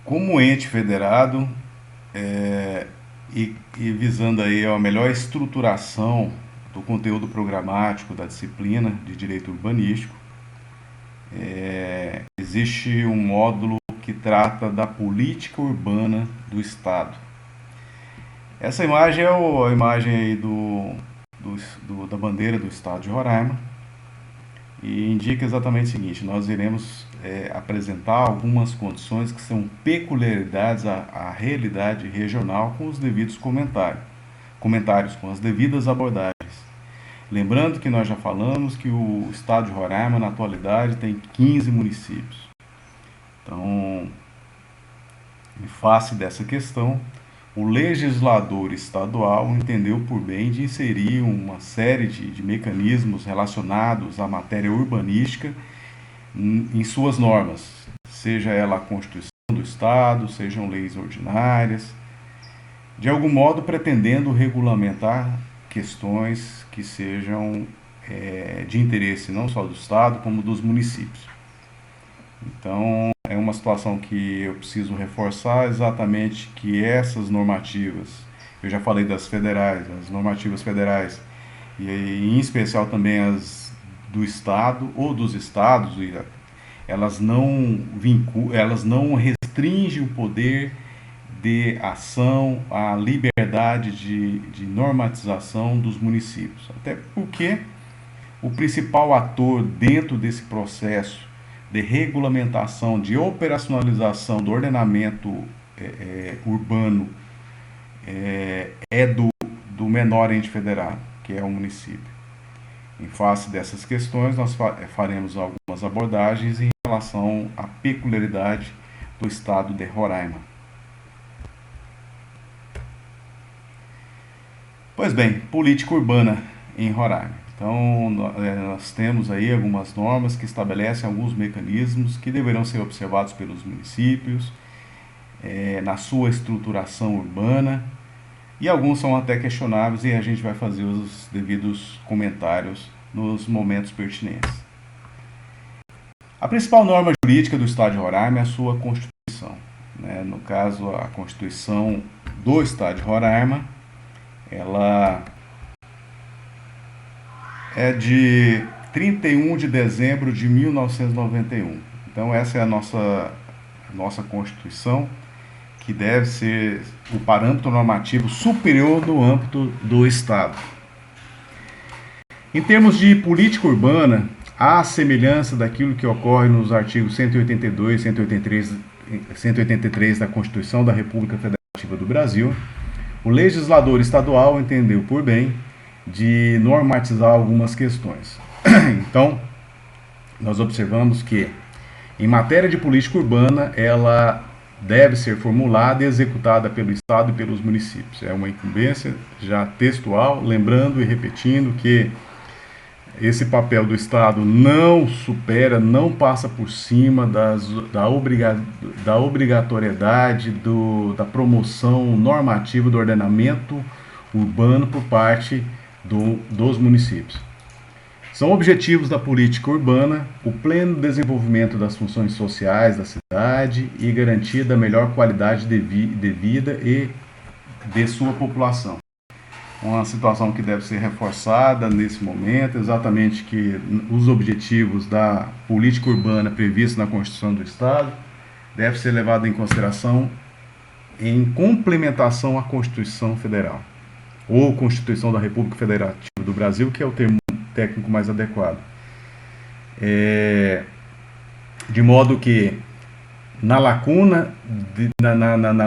Como ente federado, e visando aí a melhor estruturação do conteúdo programático da disciplina de direito urbanístico, existe um módulo que trata da política urbana do Estado. Essa imagem é a imagem aí da bandeira do Estado de Roraima e indica exatamente o seguinte: nós iremos apresentar algumas condições que são peculiaridades à realidade regional com os devidos comentários, com as devidas abordagens. Lembrando que nós já falamos que o Estado de Roraima, na atualidade, tem 15 municípios. Então, em face dessa questão, o legislador estadual entendeu por bem de inserir uma série de mecanismos relacionados à matéria urbanística em suas normas, seja ela a Constituição do Estado, sejam leis ordinárias, de algum modo pretendendo regulamentar questões que sejam de interesse não só do Estado, como dos municípios. Então, é uma situação que eu preciso reforçar exatamente que essas normativas, eu já falei das federais, as normativas federais, e em especial também as do Estado ou dos Estados, elas não restringem o poder de ação, a liberdade de normatização dos municípios. Até porque o principal ator dentro desse processo de regulamentação, de operacionalização do ordenamento urbano do menor ente federado, que é o município. Em face dessas questões, nós faremos algumas abordagens em relação à peculiaridade do estado de Roraima. Pois bem, política urbana em Roraima. Então, nós temos aí algumas normas que estabelecem alguns mecanismos que deverão ser observados pelos municípios na sua estruturação urbana, e alguns são até questionáveis e a gente vai fazer os devidos comentários nos momentos pertinentes. A principal norma jurídica do Estado de Roraima é a sua Constituição. No caso, a Constituição do Estado de Roraima, ela é de 31 de dezembro de 1991. Então essa é a nossa Constituição, que deve ser o parâmetro normativo superior no âmbito do Estado. Em termos de política urbana, há semelhança daquilo que ocorre nos artigos 182 e 183 da Constituição da República Federativa do Brasil. O legislador estadual entendeu por bem de normatizar algumas questões. Então, nós observamos que, em matéria de política urbana, ela deve ser formulada e executada pelo Estado e pelos municípios. É uma incumbência já textual, lembrando e repetindo que esse papel do Estado não supera, não passa por cima da obrigatoriedade da promoção normativa do ordenamento urbano por parte dos municípios. São objetivos da política urbana o pleno desenvolvimento das funções sociais da cidade e garantia da melhor qualidade de vida e de sua população. Uma situação que deve ser reforçada nesse momento, exatamente que os objetivos da política urbana previstos na Constituição do Estado devem ser levados em consideração em complementação à Constituição Federal, ou Constituição da República Federativa do Brasil, que é o termo técnico mais adequado. De modo que, na lacuna,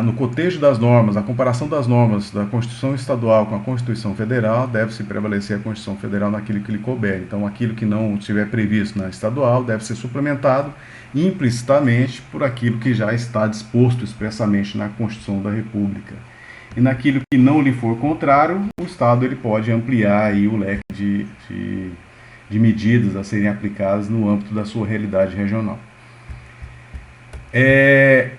no cotejo das normas, a comparação das normas da Constituição Estadual com a Constituição Federal, deve-se prevalecer a Constituição Federal naquilo que lhe couber. Então, aquilo que não estiver previsto na estadual deve ser suplementado implicitamente por aquilo que já está disposto expressamente na Constituição da República. E naquilo que não lhe for contrário, o Estado ele pode ampliar aí o leque de medidas a serem aplicadas no âmbito da sua realidade regional. É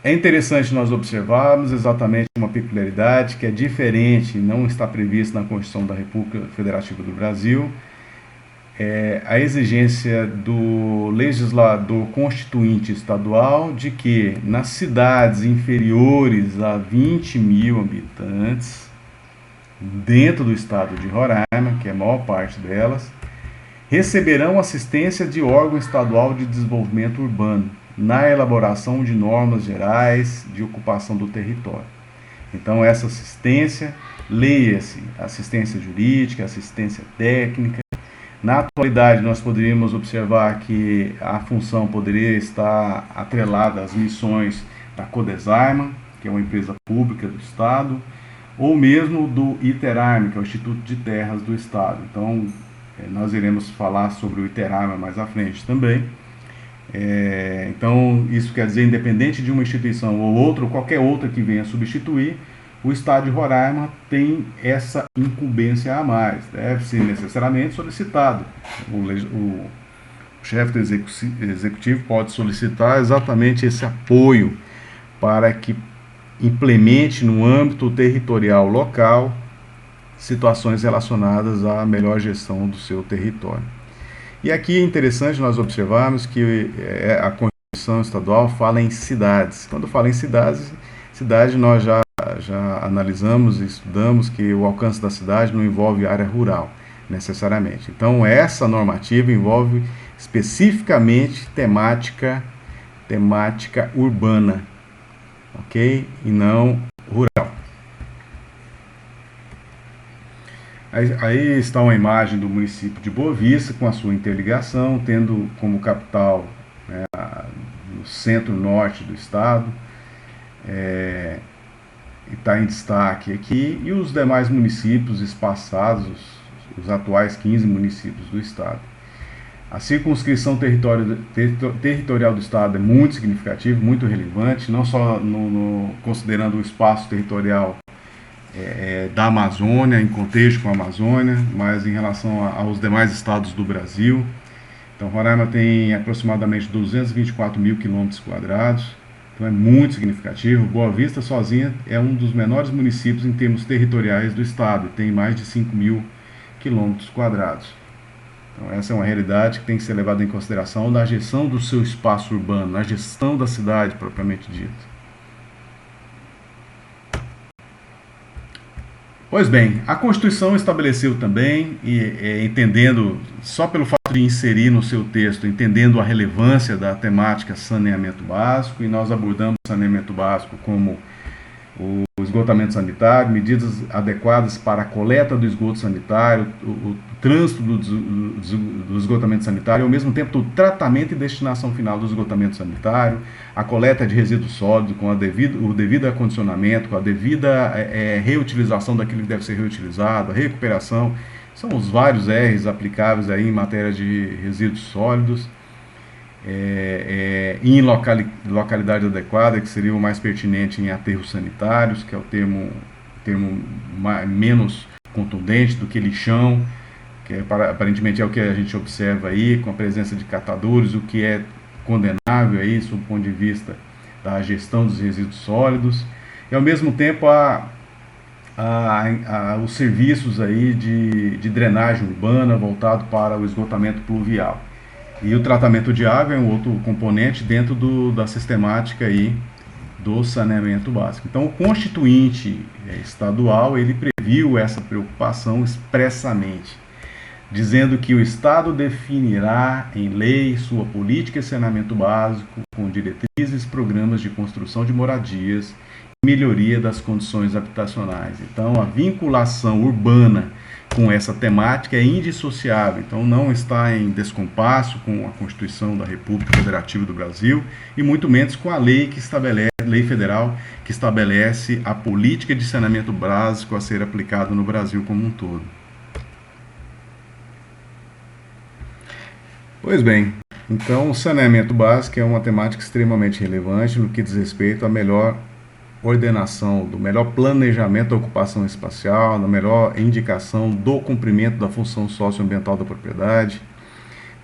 interessante nós observarmos exatamente uma peculiaridade que é diferente, não está prevista na Constituição da República Federativa do Brasil, a exigência do legislador constituinte estadual de que nas cidades inferiores a 20 mil habitantes, dentro do estado de Roraima, que é a maior parte delas, receberão assistência de órgão estadual de desenvolvimento urbano na elaboração de normas gerais de ocupação do território. Então, essa assistência, leia-se assistência jurídica, assistência técnica. Na atualidade, nós poderíamos observar que a função poderia estar atrelada às missões da Codesarma, que é uma empresa pública do Estado, ou mesmo do ITERARM, que é o Instituto de Terras do Estado. Então, nós iremos falar sobre o ITERARM mais à frente também. Então, isso quer dizer, independente de uma instituição ou outra, ou qualquer outra que venha substituir, o Estado de Roraima tem essa incumbência a mais. Deve ser necessariamente solicitado. O chefe do executivo pode solicitar exatamente esse apoio para que implemente no âmbito territorial local situações relacionadas à melhor gestão do seu território. E aqui é interessante nós observarmos que a Constituição Estadual fala em cidades. Quando fala em cidades, nós já analisamos e estudamos que o alcance da cidade não envolve área rural, necessariamente. Então, essa normativa envolve especificamente temática urbana, ok? E não rural. Aí está uma imagem do município de Boa Vista com a sua interligação, tendo como capital no centro-norte do estado, e está em destaque aqui, e os demais municípios espaçados, os atuais 15 municípios do estado. A circunscrição territorial do estado é muito significativa, muito relevante, não só considerando o espaço territorial da Amazônia, em contexto com a Amazônia, mas em relação aos demais estados do Brasil. Então, Roraima tem aproximadamente 224 mil quilômetros quadrados, então é muito significativo. Boa Vista sozinha é um dos menores municípios em termos territoriais do estado, tem mais de 5 mil quilômetros quadrados. Então, essa é uma realidade que tem que ser levada em consideração na gestão do seu espaço urbano, na gestão da cidade propriamente dita. Pois bem, a Constituição estabeleceu também, entendendo, só pelo fato de inserir no seu texto, entendendo a relevância da temática saneamento básico, e nós abordamos saneamento básico como o esgotamento sanitário, medidas adequadas para a coleta do esgoto sanitário, o trânsito do esgotamento sanitário, e ao mesmo tempo o tratamento e destinação final do esgotamento sanitário, a coleta de resíduos sólidos com o devido acondicionamento, com a devida reutilização daquilo que deve ser reutilizado, a recuperação, são os vários R's aplicáveis aí em matéria de resíduos sólidos. Em localidade adequada, que seria o mais pertinente em aterros sanitários, que é o termo menos contundente do que lixão, que aparentemente é o que a gente observa aí, com a presença de catadores, o que é condenável aí, sob o ponto de vista da gestão dos resíduos sólidos, e ao mesmo tempo os serviços aí de drenagem urbana voltado para o esgotamento pluvial. E o tratamento de água é um outro componente dentro da sistemática aí do saneamento básico. Então, o Constituinte estadual, ele previu essa preocupação expressamente, dizendo que o Estado definirá em lei sua política de saneamento básico com diretrizes e programas de construção de moradias e melhoria das condições habitacionais. Então, a vinculação urbana com essa temática é indissociável, então não está em descompasso com a Constituição da República Federativa do Brasil e muito menos com a lei federal que estabelece a política de saneamento básico a ser aplicada no Brasil como um todo. Pois bem, então o saneamento básico é uma temática extremamente relevante no que diz respeito à melhor ordenação, do melhor planejamento da ocupação espacial, da melhor indicação do cumprimento da função socioambiental da propriedade,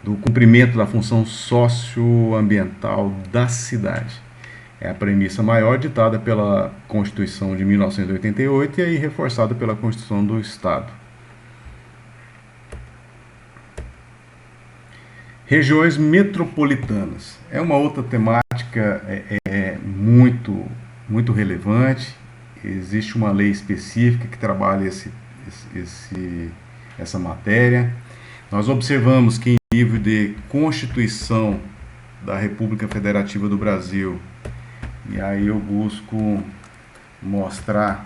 do cumprimento da função socioambiental da cidade. É a premissa maior ditada pela Constituição de 1988 e aí reforçada pela Constituição do Estado. Regiões metropolitanas. É uma outra temática muito, muito relevante. Existe uma lei específica que trabalha essa matéria. Nós observamos que em nível de Constituição da República Federativa do Brasil, e aí eu busco mostrar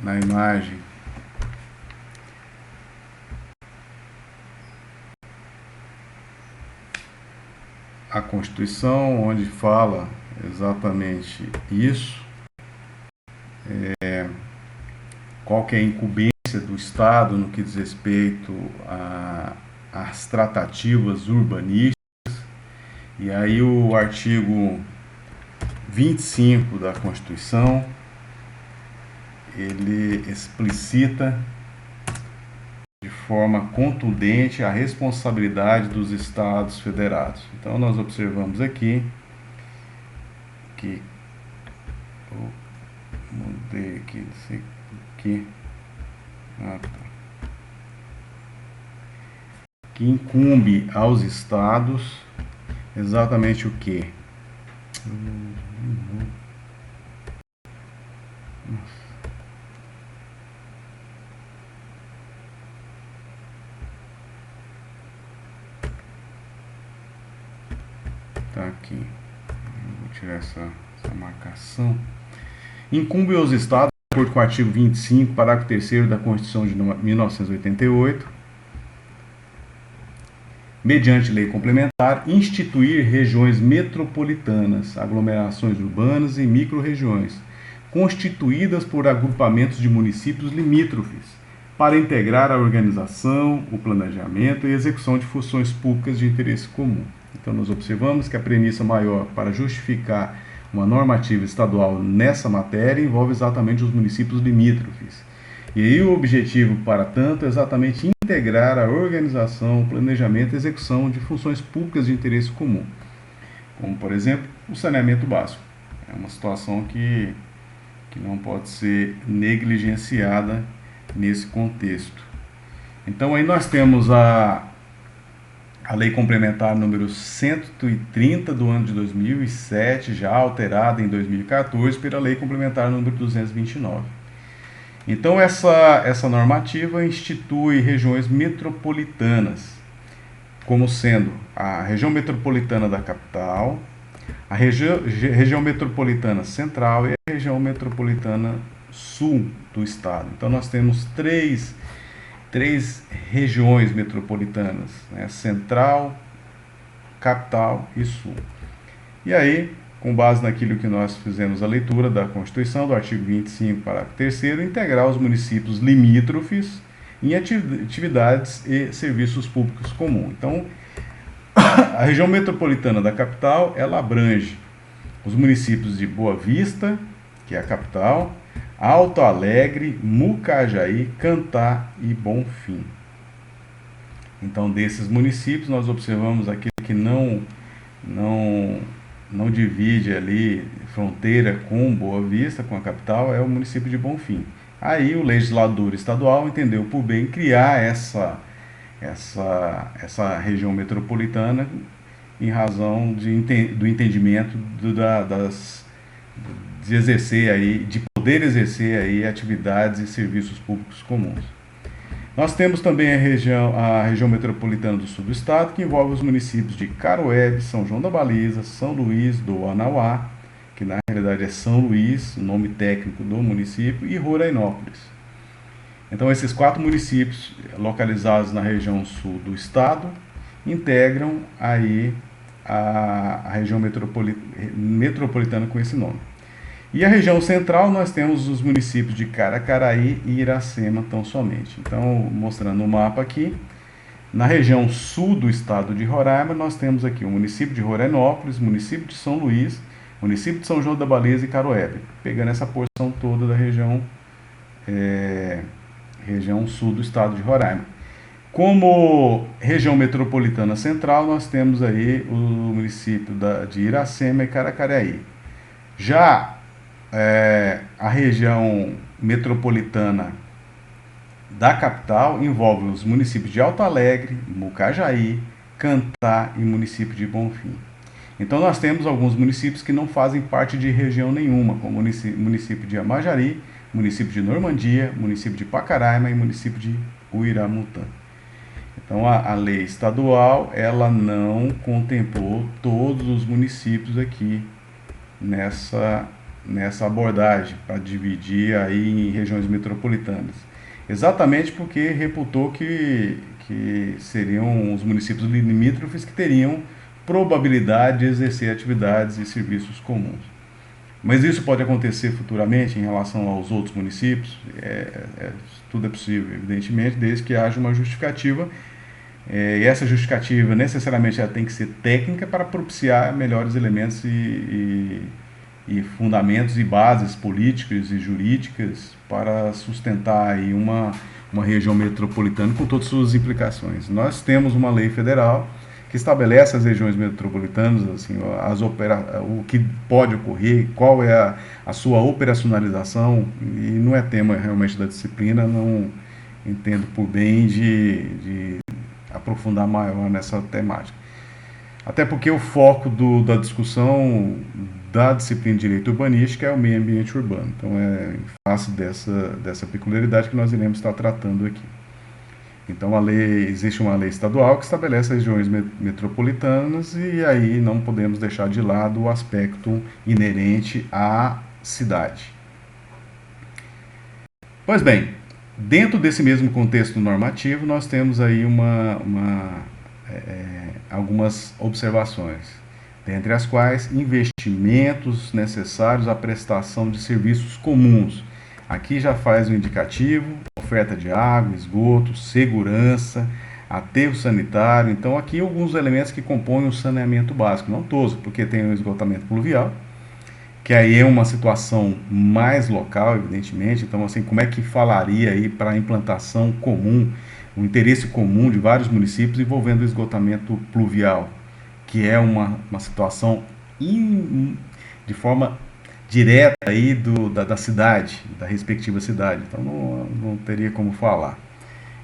na imagem a Constituição, onde fala exatamente isso, qual que é a incumbência do Estado no que diz respeito às tratativas urbanísticas, e aí o artigo 25 da Constituição, ele explicita de forma contundente a responsabilidade dos Estados federados. Então nós observamos aqui que mudei aqui, não sei aqui, que incumbe aos Estados exatamente o que? Tá aqui. Vou tirar essa marcação. Incumbe aos Estados, de acordo com o artigo 25, parágrafo 3º da Constituição de 1988, mediante lei complementar, instituir regiões metropolitanas, aglomerações urbanas e microrregiões, constituídas por agrupamentos de municípios limítrofes, para integrar a organização, o planejamento e execução de funções públicas de interesse comum. Então nós observamos que a premissa maior para justificar uma normativa estadual nessa matéria envolve exatamente os municípios limítrofes. E aí o objetivo, para tanto, é exatamente integrar a organização, o planejamento e execução de funções públicas de interesse comum, como, por exemplo, o saneamento básico. É uma situação que não pode ser negligenciada nesse contexto. Então aí nós temos a Lei Complementar número 130 do ano de 2007, já alterada em 2014 pela Lei Complementar número 229. Então essa normativa institui regiões metropolitanas, como sendo a região metropolitana da capital, a região metropolitana central e a região metropolitana sul do estado. Então nós temos três regiões metropolitanas, né? Central, capital e sul. E aí, com base naquilo que nós fizemos a leitura da Constituição, do artigo 25, parágrafo 3º, integrar os municípios limítrofes em atividades e serviços públicos comuns. Então, a região metropolitana da capital, ela abrange os municípios de Boa Vista, que é a capital, Alto Alegre, Mucajaí, Cantá e Bonfim. Então, desses municípios, nós observamos aquele que não divide ali fronteira com Boa Vista, com a capital, é o município de Bonfim. Aí o legislador estadual entendeu por bem criar essa região metropolitana em razão do entendimento de exercer aí, de poder exercer aí atividades e serviços públicos comuns. Nós temos também a região metropolitana do sul do estado, que envolve os municípios de Caroebe, São João da Baliza, São Luís do Anauá, que na realidade é São Luís, o nome técnico do município, e Rorainópolis. Então esses 4 municípios localizados na região sul do estado integram aí a região metropolitana com esse nome. E a região central nós temos os municípios de Caracaraí e Iracema tão somente. Então, mostrando o mapa aqui, na região sul do estado de Roraima, nós temos aqui o município de Rorainópolis, município de São Luís, município de São João da Baliza e Caroebe, pegando essa porção toda da região sul do estado de Roraima. Como região metropolitana central, nós temos aí o município de Iracema e Caracaraí. Já a região metropolitana da capital envolve os municípios de Alto Alegre, Mucajaí, Cantá e município de Bonfim. Então nós temos alguns municípios que não fazem parte de região nenhuma, como o município de Amajari, município de Normandia, município de Pacaraima e município de Uiramutã. Então a lei estadual ela não contemplou todos os municípios aqui nessa abordagem para dividir aí em regiões metropolitanas. Exatamente porque reputou que seriam os municípios limítrofes que teriam probabilidade de exercer atividades e serviços comuns. Mas isso pode acontecer futuramente em relação aos outros municípios? Tudo é possível, evidentemente, desde que haja uma justificativa. E essa justificativa necessariamente ela tem que ser técnica para propiciar melhores elementos e fundamentos e bases políticas e jurídicas para sustentar aí uma região metropolitana com todas as suas implicações. Nós temos uma lei federal que estabelece as regiões metropolitanas, assim, o que pode ocorrer, qual é a sua operacionalização, e não é tema realmente da disciplina, não entendo por bem de aprofundar maior nessa temática. Até porque o foco da discussão da disciplina de direito urbanístico é o meio ambiente urbano. Então é em face dessa peculiaridade que nós iremos estar tratando aqui. Então existe uma lei estadual que estabelece as regiões metropolitanas e aí não podemos deixar de lado o aspecto inerente à cidade. Pois bem, dentro desse mesmo contexto normativo nós temos aí algumas observações, dentre as quais investimentos necessários à prestação de serviços comuns. Aqui já faz o indicativo, oferta de água, esgoto, segurança, aterro sanitário. Então aqui alguns elementos que compõem o saneamento básico, não todos, porque tem o esgotamento pluvial, que aí é uma situação mais local, evidentemente. Então assim, como é que falaria aí para a implantação comum, o interesse comum de vários municípios envolvendo o esgotamento pluvial, que é uma situação de forma direta aí da cidade, da respectiva cidade. Então não teria como falar.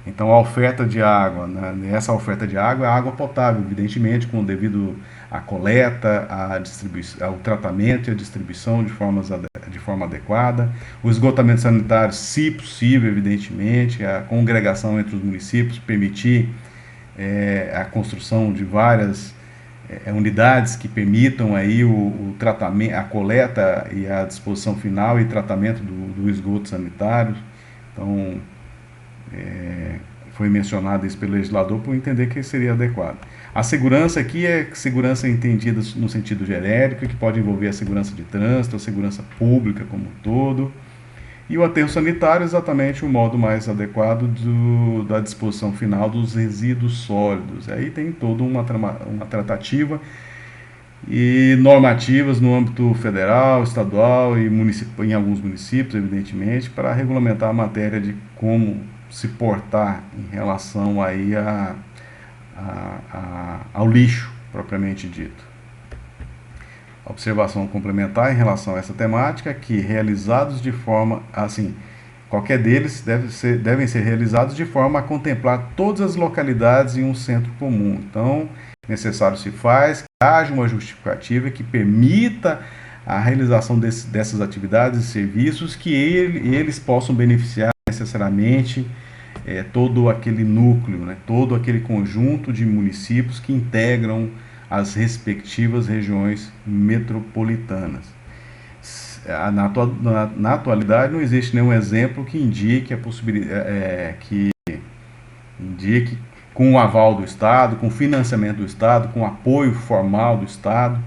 Então a oferta de água, né? Essa oferta de água é água potável, evidentemente, com devido à coleta, à distribuição, ao tratamento e à distribuição de forma adequada. O esgotamento sanitário, se possível, evidentemente, a congregação entre os municípios, permitir a construção de várias unidades que permitam aí o tratamento, a coleta e a disposição final e tratamento do esgoto sanitário. Então, foi mencionado isso pelo legislador por entender que seria adequado. A segurança aqui é segurança entendida no sentido genérico, que pode envolver a segurança de trânsito, a segurança pública como um todo. E o aterro sanitário é exatamente o modo mais adequado da disposição final dos resíduos sólidos. Aí tem toda uma tratativa e normativas no âmbito federal, estadual e em alguns municípios, evidentemente, para regulamentar a matéria de como se portar em relação aí ao lixo propriamente dito. A observação complementar em relação a essa temática é que realizados de forma, assim, qualquer deles devem ser realizados de forma a contemplar todas as localidades em um centro comum. Então, necessário se faz que haja uma justificativa que permita a realização dessas atividades e serviços que eles possam beneficiar necessariamente todo aquele núcleo, né, todo aquele conjunto de municípios que integram as respectivas regiões metropolitanas. Na atualidade não existe nenhum exemplo que indique a possibilidade, que indique com o aval do Estado, com financiamento do Estado, com apoio formal do Estado,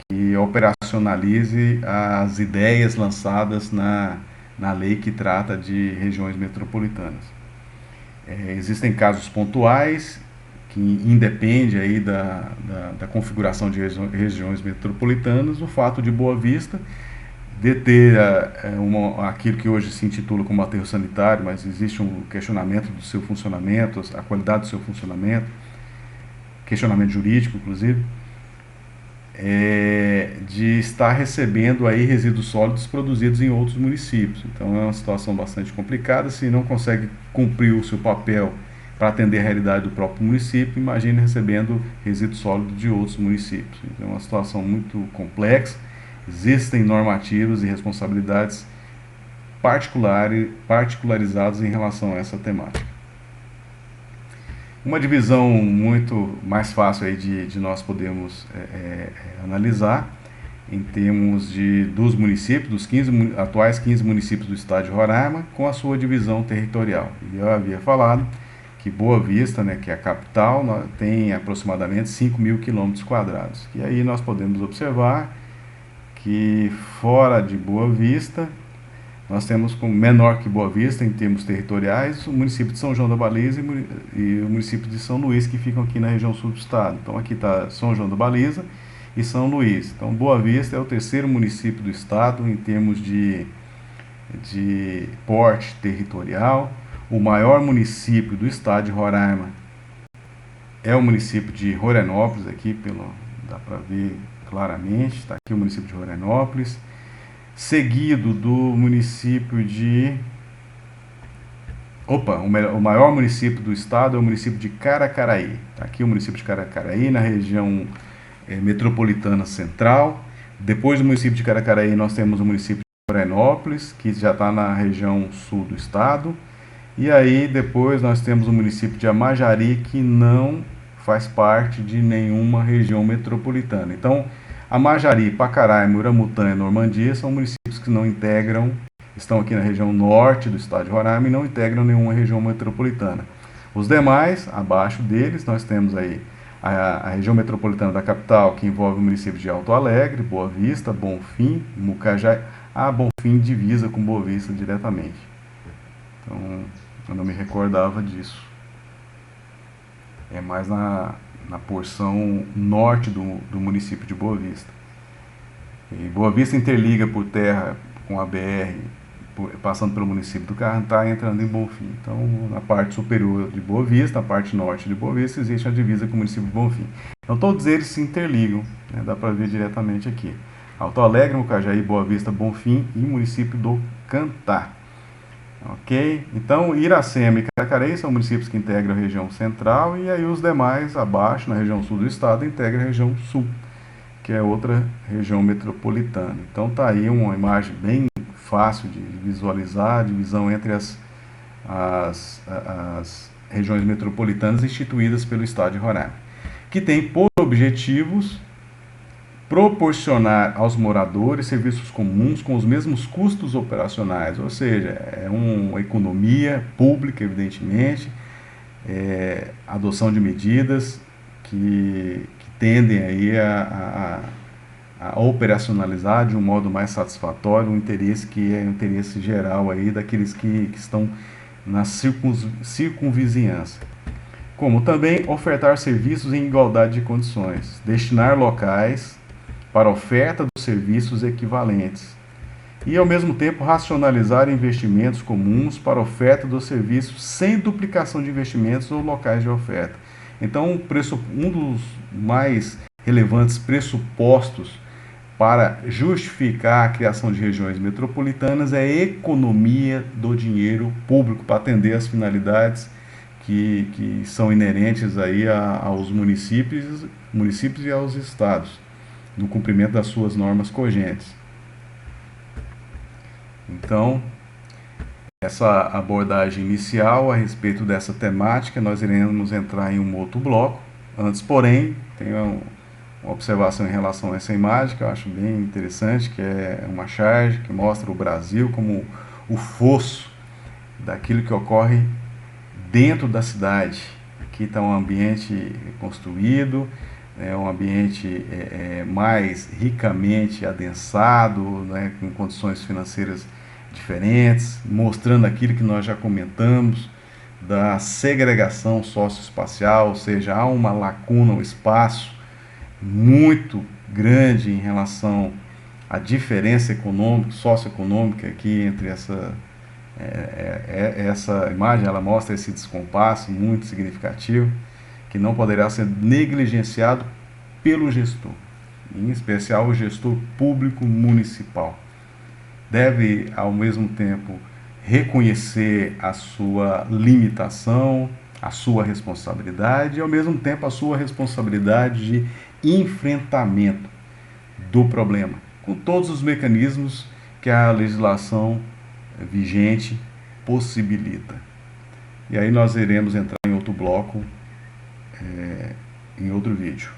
que operacionalize as ideias lançadas na lei que trata de regiões metropolitanas. Existem casos pontuais que independe aí da configuração de regiões metropolitanas, o fato de Boa Vista deter aquilo que hoje se intitula como aterro sanitário, mas existe um questionamento do seu funcionamento, a qualidade do seu funcionamento, questionamento jurídico, inclusive. de estar recebendo aí resíduos sólidos produzidos em outros municípios. Então é uma situação bastante complicada. Se não consegue cumprir o seu papel para atender a realidade do próprio município, imagine recebendo resíduos sólidos de outros municípios. Então é uma situação muito complexa. Existem normativas e responsabilidades particularizadas em relação a essa temática. Uma divisão muito mais fácil aí de nós podermos analisar em termos dos municípios, dos atuais 15 municípios do estado de Roraima, com a sua divisão territorial. E eu havia falado que Boa Vista, né, que é a capital, tem aproximadamente 5.000 quilômetros quadrados. E aí nós podemos observar que fora de Boa Vista, nós temos como menor que Boa Vista em termos territoriais o município de São João da Baliza e o município de São Luís, que ficam aqui na região sul do estado. Então aqui está São João da Baliza e São Luís. Então Boa Vista é o terceiro município do estado em termos de porte territorial. O maior município do estado de Roraima é o município de Rorenópolis, aqui dá para ver claramente, está aqui o município de Rorenópolis, seguido do município de... o maior município do estado é o município de Caracaraí. Está aqui o município de Caracaraí, na região metropolitana central. Depois do município de Caracaraí, nós temos o município de Rorenópolis, que já está na região sul do estado. E aí, depois, nós temos o município de Amajari, que não faz parte de nenhuma região metropolitana. Então, Amajari, Pacaraima, Uramutã e Normandia são municípios que não integram, estão aqui na região norte do estado de Roraima e não integram nenhuma região metropolitana. Os demais, abaixo deles, nós temos aí a região metropolitana da capital, que envolve o município de Alto Alegre, Boa Vista, Bonfim, Mucajá. Bonfim divisa com Boa Vista diretamente. Então, eu não me recordava disso. É mais na porção norte do município de Boa Vista. E Boa Vista interliga por terra com a BR, passando pelo município do Carrantá, entrando em Bonfim. Então, na parte superior de Boa Vista, na parte norte de Boa Vista, existe a divisa com o município de Bonfim. Então, todos eles se interligam, né? Dá para ver diretamente aqui. Alto Alegre, Mucajaí, Boa Vista, Bonfim e município do Cantá. Ok? Então, Iracema e Caracaraí são municípios que integram a região central e aí os demais, abaixo, na região sul do estado, integram a região sul, que é outra região metropolitana. Então, tá aí uma imagem bem fácil de visualizar a divisão entre as regiões metropolitanas instituídas pelo estado de Roraima, que tem por objetivos proporcionar aos moradores serviços comuns com os mesmos custos operacionais, ou seja, é uma economia pública, evidentemente, adoção de medidas que tendem aí a operacionalizar de um modo mais satisfatório um interesse que é o interesse geral aí daqueles que estão na circunvizinhança. Como também ofertar serviços em igualdade de condições, destinar locais para oferta dos serviços equivalentes e, ao mesmo tempo, racionalizar investimentos comuns para oferta dos serviços sem duplicação de investimentos ou locais de oferta. Então, um dos mais relevantes pressupostos para justificar a criação de regiões metropolitanas é a economia do dinheiro público para atender às finalidades que são inerentes aí aos municípios e aos estados, no cumprimento das suas normas cogentes. Então, essa abordagem inicial a respeito dessa temática, nós iremos entrar em um outro bloco. Antes, porém, tem uma observação em relação a essa imagem que eu acho bem interessante, que é uma charge que mostra o Brasil como o fosso daquilo que ocorre dentro da cidade. Aqui está um ambiente construído, um ambiente mais ricamente adensado, né, com condições financeiras diferentes, mostrando aquilo que nós já comentamos da segregação socioespacial, ou seja, há uma lacuna, um espaço muito grande em relação à diferença econômica, socioeconômica aqui entre essa imagem. Ela mostra esse descompasso muito significativo que não poderá ser negligenciado pelo gestor. em especial o gestor público municipal. Deve, ao mesmo tempo, reconhecer a sua limitação, a sua responsabilidade e, ao mesmo tempo, a sua responsabilidade de enfrentamento do problema, com todos os mecanismos que a legislação vigente possibilita. E aí nós iremos entrar em outro bloco, em outro vídeo.